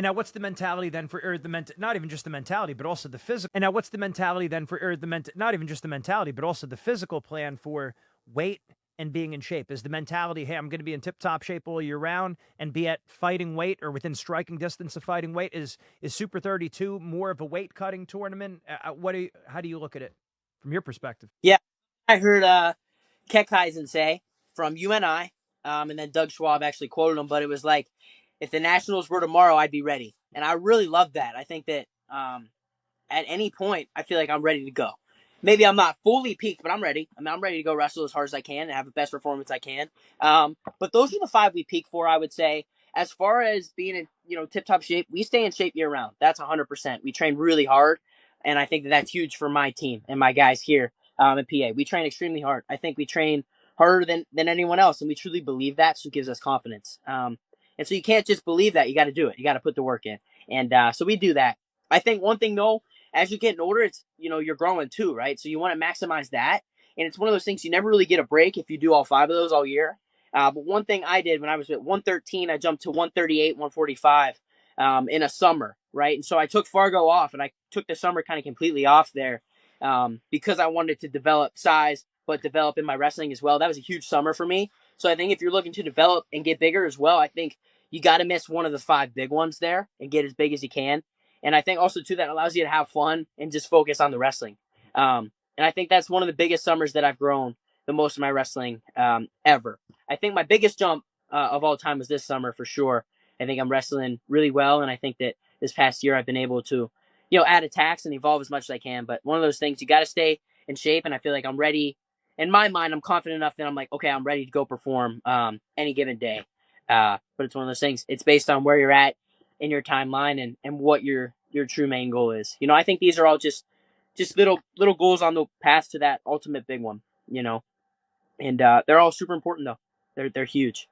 And now what's the mentality then for or not even just the mentality, but also the physical. And now what's the mentality then for or not even just the mentality, but also the physical plan for weight and being in shape? Is the mentality, hey, I'm going to be in tip-top shape all year round and be at fighting weight or within striking distance of fighting weight? Is Super 32 more of a weight cutting tournament? How do you look at it from your perspective? Yeah, I heard Kekheisen say from UNI, and then Doug Schwab actually quoted him, but it was like, if the Nationals were tomorrow, I'd be ready. And I really love that. I think that at any point, I feel like I'm ready to go. Maybe I'm not fully peaked, but I'm ready. I mean, I'm ready to go wrestle as hard as I can and have the best performance I can. But those are the 5 we peak for, I would say. As far as being in, tip top shape, we stay in shape year round. That's 100%. We train really hard, and I think that that's huge for my team and my guys here in PA. We train extremely hard. I think we train harder than anyone else, and we truly believe that, so it gives us confidence. And so you can't just believe that. You got to do it. You got to put the work in. And so we do that. I think one thing, though, as you're getting older, it's, you're growing too, right? So you want to maximize that. And it's one of those things you never really get a break if you do all 5 of those all year. But one thing I did when I was at 113, I jumped to 138, 145 in a summer, right? And so I took Fargo off, and I took the summer kind of completely off there because I wanted to develop size, but develop in my wrestling as well. That was a huge summer for me. So I think if you're looking to develop and get bigger as well, I think you got to miss one of the 5 big ones there and get as big as you can. And I think also, too, that allows you to have fun and just focus on the wrestling. And I think that's one of the biggest summers that I've grown the most in my wrestling ever. I think my biggest jump of all time was this summer for sure. I think I'm wrestling really well, and I think that this past year I've been able to, add attacks and evolve as much as I can. But one of those things, you got to stay in shape, and I feel like I'm ready. In my mind, I'm confident enough that I'm like, okay, I'm ready to go perform any given day. But it's one of those things. It's based on where you're at in your timeline and what your true main goal is. I think these are all just little goals on the path to that ultimate big one. And they're all super important though. They're huge.